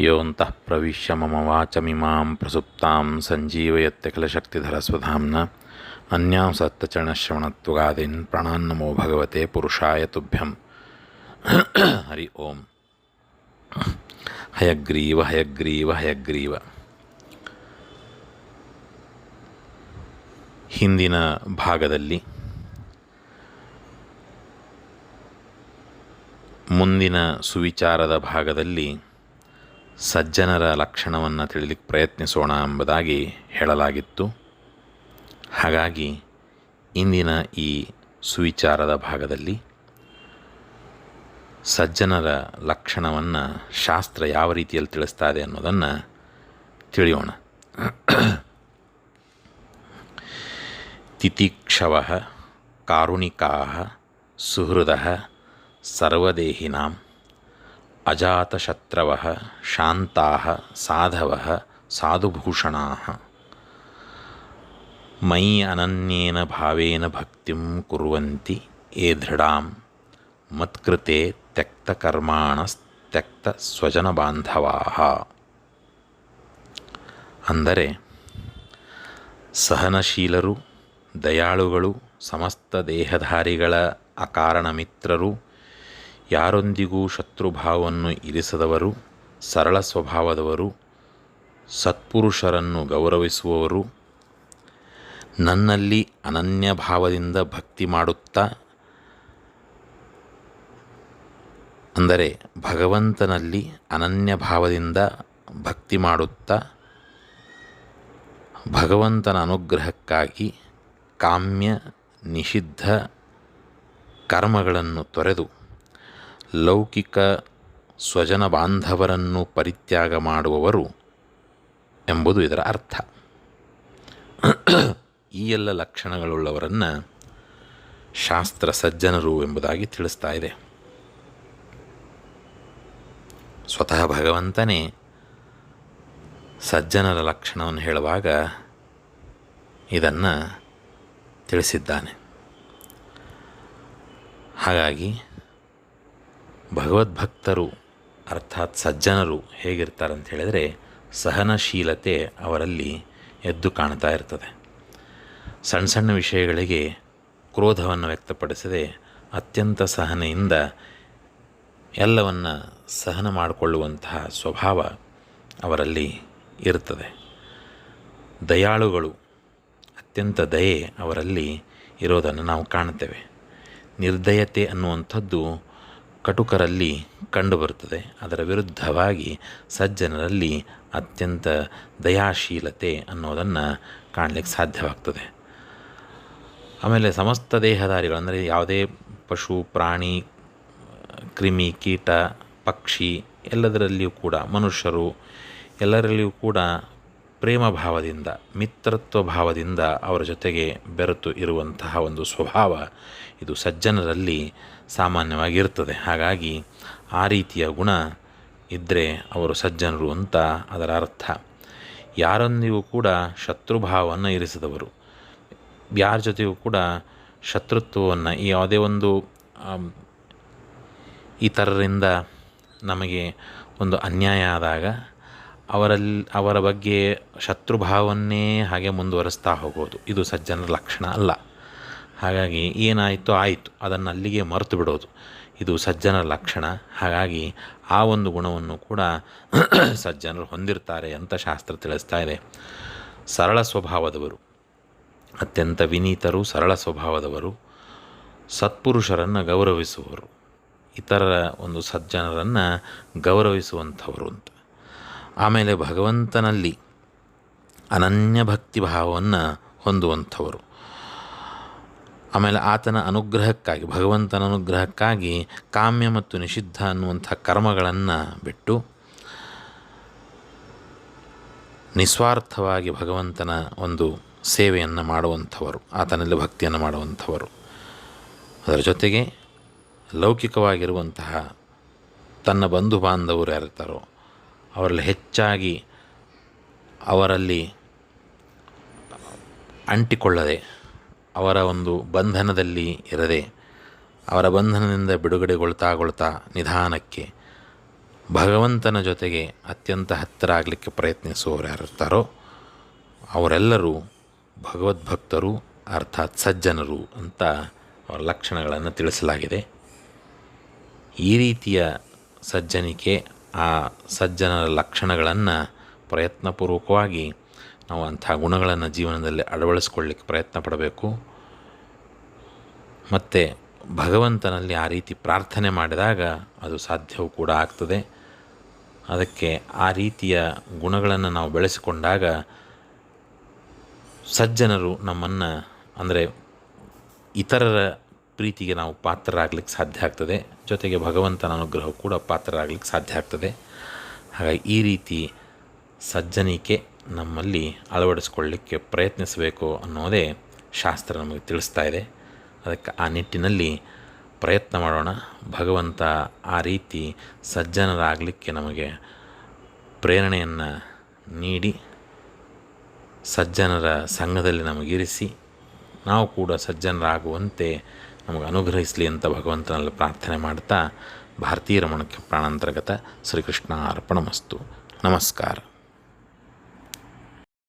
ಯೋऽन्तಃ ಪ್ರವಿಶ್ಯ ಮಮ ವಾಚಮಿಮಾಂ ಪ್ರಸುಪ್ತಾಂ ಸಂಜೀವಯತ್ಯಖಿಲಶಕ್ತಿಧರಸ್ವಧಾಮ್ನ ಅನ್ಯಾಂಸತ್ತಚರಣಶ್ರವಣತ್ವಗಾದೀನ್ ಪ್ರಾಣಾನ್ನಮೋ ಭಗವತೆ ಪುರುಷಾಯ ತುಭ್ಯಂ. ಹರಿ ಓಂ. ಹಯಗ್ರೀವ ಹಯಗ್ರೀವ ಹಯಗ್ರೀವ. ಹಿಂದಿನ ಭಾಗದಲ್ಲಿ ಮುಂದಿನ ಸುವಿಚಾರದ ಭಾಗದಲ್ಲಿ ಸಜ್ಜನರ ಲಕ್ಷಣವನ್ನು ತಿಳಿಲಿಕ್ಕೆ ಪ್ರಯತ್ನಿಸೋಣ ಎಂಬುದಾಗಿ ಹೇಳಲಾಗಿತ್ತು. ಹಾಗಾಗಿ ಇಂದಿನ ಈ ಸುವಿಚಾರದ ಭಾಗದಲ್ಲಿ ಸಜ್ಜನರ ಲಕ್ಷಣವನ್ನು ಶಾಸ್ತ್ರ ಯಾವ ರೀತಿಯಲ್ಲಿ ತಿಳಿಸ್ತಾ ಇದೆ ಅನ್ನೋದನ್ನು ತಿಳಿಯೋಣ. ತಿತಿಕ್ಷವಃ ಕಾರುಣಿಕಾಃ ಸುಹೃದಃ ಸರ್ವದೇಹಿನಾಂ ಅಜಾತಶತ್ರವಃ ಶಾಂತಾಃ ಸಾಧವಃ ಸಾಧುಭೂಷಣಾಃ ಮಯಿ ಅನನ್ಯೇನ ಭಾವೇನ ಭಕ್ತಿಂ ಕುರ್ವಂತಿ ಯೇ ದೃಢಾಂ ಮತ್ಕೃತೆ ತ್ಯಕ್ತಕರ್ಮಾಣಸ್ತ್ಯಕ್ತ ಸ್ವಜನಬಾಂಧವಾಃ. ಅಂದರೆ ಸಹನಶೀಲರು, ದಯಾಳುಗಳು, ಸಮಸ್ತ ದೇಹಧಾರಿಗಳ ಅಕಾರಣ ಮಿತ್ರರು, ಯಾರೊಂದಿಗೂ ಶತ್ರುಭಾವವನ್ನು ಇರಿಸದವರು, ಸರಳ ಸ್ವಭಾವದವರು, ಸತ್ಪುರುಷರನ್ನು ಗೌರವಿಸುವವರು, ನನ್ನಲ್ಲಿ ಅನನ್ಯ ಭಾವದಿಂದ ಭಕ್ತಿ ಮಾಡುತ್ತಾ, ಅಂದರೆ ಭಗವಂತನಲ್ಲಿ ಅನನ್ಯ ಭಾವದಿಂದ ಭಕ್ತಿ ಮಾಡುತ್ತಾ ಭಗವಂತನ ಅನುಗ್ರಹಕ್ಕಾಗಿ ಕಾಮ್ಯ ನಿಷಿದ್ಧ ಕರ್ಮಗಳನ್ನು ತೊರೆದು ಲೌಕಿಕ ಸ್ವಜನ ಬಾಂಧವರನ್ನು ಪರಿತ್ಯಾಗ ಮಾಡುವವರು ಎಂಬುದು ಇದರ ಅರ್ಥ. ಈ ಎಲ್ಲ ಲಕ್ಷಣಗಳುಳ್ಳವರನ್ನು ಶಾಸ್ತ್ರ ಸಜ್ಜನರು ಎಂಬುದಾಗಿ ತಿಳಿಸ್ತಾ ಇದೆ. ಸ್ವತಃ ಭಗವಂತನೇ ಸಜ್ಜನರ ಲಕ್ಷಣವನ್ನು ಹೇಳುವಾಗ ಇದನ್ನು ತಿಳಿಸಿದ್ದಾನೆ. ಹಾಗಾಗಿ ಭಗವದ್ಭಕ್ತರು ಅರ್ಥಾತ್ ಸಜ್ಜನರು ಹೇಗಿರ್ತಾರಂತ ಹೇಳಿದರೆ ಸಹನಶೀಲತೆ ಅವರಲ್ಲಿ ಎದ್ದು ಕಾಣ್ತಾ ಇರ್ತದೆ. ಸಣ್ಣ ಸಣ್ಣ ವಿಷಯಗಳಿಗೆ ಕ್ರೋಧವನ್ನು ವ್ಯಕ್ತಪಡಿಸದೆ ಅತ್ಯಂತ ಸಹನೆಯಿಂದ ಎಲ್ಲವನ್ನು ಸಹನ ಮಾಡಿಕೊಳ್ಳುವಂತಹ ಸ್ವಭಾವ ಅವರಲ್ಲಿ ಇರ್ತದೆ. ದಯಾಳುಗಳು, ಅತ್ಯಂತ ದಯೆ ಅವರಲ್ಲಿ ಇರೋದನ್ನು ನಾವು ಕಾಣ್ತೇವೆ. ನಿರ್ದಯತೆ ಅನ್ನುವಂಥದ್ದು ಕಟುಕರಲ್ಲಿ ಕಂಡುಬರುತ್ತದೆ. ಅದರ ವಿರುದ್ಧವಾಗಿ ಸಜ್ಜನರಲ್ಲಿ ಅತ್ಯಂತ ದಯಾಶೀಲತೆ ಅನ್ನೋದನ್ನು ಕಾಣಲಿಕ್ಕೆ ಸಾಧ್ಯವಾಗ್ತದೆ. ಆಮೇಲೆ ಸಮಸ್ತ ದೇಹಧಾರಿಗಳು ಅಂದರೆ ಯಾವುದೇ ಪಶು, ಪ್ರಾಣಿ, ಕ್ರಿಮಿ, ಕೀಟ, ಪಕ್ಷಿ ಎಲ್ಲದರಲ್ಲಿಯೂ ಕೂಡ, ಮನುಷ್ಯರು ಎಲ್ಲರಲ್ಲಿಯೂ ಕೂಡ ಪ್ರೇಮ ಭಾವದಿಂದ, ಮಿತ್ರತ್ವ ಭಾವದಿಂದ ಅವರ ಜೊತೆಗೆ ಬೆರೆತು ಇರುವಂತಹ ಒಂದು ಸ್ವಭಾವ ಇದು ಸಜ್ಜನರಲ್ಲಿ ಸಾಮಾನ್ಯವಾಗಿರ್ತದೆ. ಹಾಗಾಗಿ ಆ ರೀತಿಯ ಗುಣ ಇದ್ದರೆ ಅವರು ಸಜ್ಜನರು ಅಂತ ಅದರ ಅರ್ಥ. ಯಾರೊಂದಿಗೂ ಕೂಡ ಶತ್ರುಭಾವವನ್ನು ಇರಿಸಿದವರು, ಯಾರ ಜೊತೆಗೂ ಕೂಡ ಶತ್ರುತ್ವವನ್ನು, ಈ ಯಾವುದೇ ಒಂದು ಇತರರಿಂದ ನಮಗೆ ಒಂದು ಅನ್ಯಾಯ ಆದಾಗ ಅವರ ಬಗ್ಗೆ ಶತ್ರುಭಾವನ್ನೇ ಹಾಗೆ ಮುಂದುವರಿಸ್ತಾ ಹೋಗೋದು ಇದು ಸಜ್ಜನರ ಲಕ್ಷಣ ಅಲ್ಲ. ಹಾಗಾಗಿ ಏನಾಯಿತು ಆಯಿತು, ಅದನ್ನು ಅಲ್ಲಿಗೆ ಮರೆತು ಬಿಡೋದು ಇದು ಸಜ್ಜನರ ಲಕ್ಷಣ. ಹಾಗಾಗಿ ಆ ಒಂದು ಗುಣವನ್ನು ಕೂಡ ಸಜ್ಜನರು ಹೊಂದಿರ್ತಾರೆ ಅಂತ ಶಾಸ್ತ್ರ ತಿಳಿಸ್ತಾ ಇದೆ. ಸರಳ ಸ್ವಭಾವದವರು, ಅತ್ಯಂತ ವಿನೀತರು, ಸರಳ ಸ್ವಭಾವದವರು, ಸತ್ಪುರುಷರನ್ನು ಗೌರವಿಸುವವರು, ಇತರರ ಒಂದು ಸಜ್ಜನರನ್ನು ಗೌರವಿಸುವಂಥವರು ಅಂತ. ಆಮೇಲೆ ಭಗವಂತನಲ್ಲಿ ಅನನ್ಯ ಭಕ್ತಿ ಭಾವವನ್ನು ಹೊಂದುವಂಥವರು. ಆಮೇಲೆ ಆತನ ಅನುಗ್ರಹಕ್ಕಾಗಿ, ಭಗವಂತನ ಅನುಗ್ರಹಕ್ಕಾಗಿ ಕಾಮ್ಯ ಮತ್ತು ನಿಷಿದ್ಧ ಅನ್ನುವಂಥ ಕರ್ಮಗಳನ್ನು ಬಿಟ್ಟು ನಿಸ್ವಾರ್ಥವಾಗಿ ಭಗವಂತನ ಒಂದು ಸೇವೆಯನ್ನು ಮಾಡುವಂಥವರು, ಆತನಲ್ಲಿ ಭಕ್ತಿಯನ್ನು ಮಾಡುವಂಥವರು. ಅದರ ಜೊತೆಗೆ ಲೌಕಿಕವಾಗಿರುವಂತಹ ತನ್ನ ಬಂಧು ಬಾಂಧವರು ಯಾರಿರ್ತಾರೋ ಅವರಲ್ಲಿ ಹೆಚ್ಚಾಗಿ ಅವರಲ್ಲಿ ಅಂಟಿಕೊಳ್ಳದೆ, ಅವರ ಒಂದು ಬಂಧನದಲ್ಲಿ ಇರದೆ, ಅವರ ಬಂಧನದಿಂದ ಬಿಡುಗಡೆಗೊಳ್ತಾ ನಿಧಾನಕ್ಕೆ ಭಗವಂತನ ಜೊತೆಗೆ ಅತ್ಯಂತ ಹತ್ತಿರ ಆಗಲಿಕ್ಕೆ ಪ್ರಯತ್ನಿಸುವವರು ಯಾರಿರ್ತಾರೋ ಅವರೆಲ್ಲರೂ ಭಗವದ್ಭಕ್ತರು, ಅರ್ಥಾತ್ ಸಜ್ಜನರು ಅಂತ ಅವರ ಲಕ್ಷಣಗಳನ್ನು ತಿಳಿಸಲಾಗಿದೆ. ಈ ರೀತಿಯ ಸಜ್ಜನಿಕೆ, ಆ ಸಜ್ಜನರ ಲಕ್ಷಣಗಳನ್ನು ಪ್ರಯತ್ನಪೂರ್ವಕವಾಗಿ ನಾವು ಅಂಥ ಗುಣಗಳನ್ನು ಜೀವನದಲ್ಲಿ ಅಳವಡಿಸ್ಕೊಳ್ಳಿಕ್ಕೆ ಪ್ರಯತ್ನ ಪಡಬೇಕು. ಮತ್ತು ಭಗವಂತನಲ್ಲಿ ಆ ರೀತಿ ಪ್ರಾರ್ಥನೆ ಮಾಡಿದಾಗ ಅದು ಸಾಧ್ಯವೂ ಕೂಡ ಆಗ್ತದೆ. ಅದಕ್ಕೆ ಆ ರೀತಿಯ ಗುಣಗಳನ್ನು ನಾವು ಬೆಳೆಸಿಕೊಂಡಾಗ ಸಜ್ಜನರು ನಮ್ಮನ್ನು, ಅಂದರೆ ಇತರರ ಪ್ರೀತಿಗೆ ನಾವು ಪಾತ್ರರಾಗಲಿಕ್ಕೆ ಸಾಧ್ಯ ಆಗ್ತದೆ, ಜೊತೆಗೆ ಭಗವಂತನ ಅನುಗ್ರಹ ಕೂಡ ಪಾತ್ರರಾಗಲಿಕ್ಕೆ ಸಾಧ್ಯ ಆಗ್ತದೆ. ಹಾಗಾಗಿ ಈ ರೀತಿ ಸಜ್ಜನಿಕೆ ನಮ್ಮಲ್ಲಿ ಅಳವಡಿಸ್ಕೊಳ್ಳಿಕ್ಕೆ ಪ್ರಯತ್ನಿಸಬೇಕು ಅನ್ನೋದೇ ಶಾಸ್ತ್ರ ನಮಗೆ ತಿಳಿಸ್ತಾ ಇದೆ. ಅದಕ್ಕೆ ಆ ನಿಟ್ಟಿನಲ್ಲಿ ಪ್ರಯತ್ನ ಮಾಡೋಣ. ಭಗವಂತ ಆ ರೀತಿ ಸಜ್ಜನರಾಗಲಿಕ್ಕೆ ನಮಗೆ ಪ್ರೇರಣೆಯನ್ನು ನೀಡಿ ಸಜ್ಜನರ ಸಂಘದಲ್ಲಿ ನಮಗಿರಿಸಿ ನಾವು ಕೂಡ ಸಜ್ಜನರಾಗುವಂತೆ ನಮಗೆ ಅನುಗ್ರಹಿಸಲಿ ಅಂತ ಭಗವಂತನಲ್ಲಿ ಪ್ರಾರ್ಥನೆ ಮಾಡ್ತಾ, ಭಾರತೀಯ ರಮಣಕ್ಕೆ ಪ್ರಾಣಾಂತರ್ಗತ ಶ್ರೀಕೃಷ್ಣ ಅರ್ಪಣಮಸ್ತು. ನಮಸ್ಕಾರ.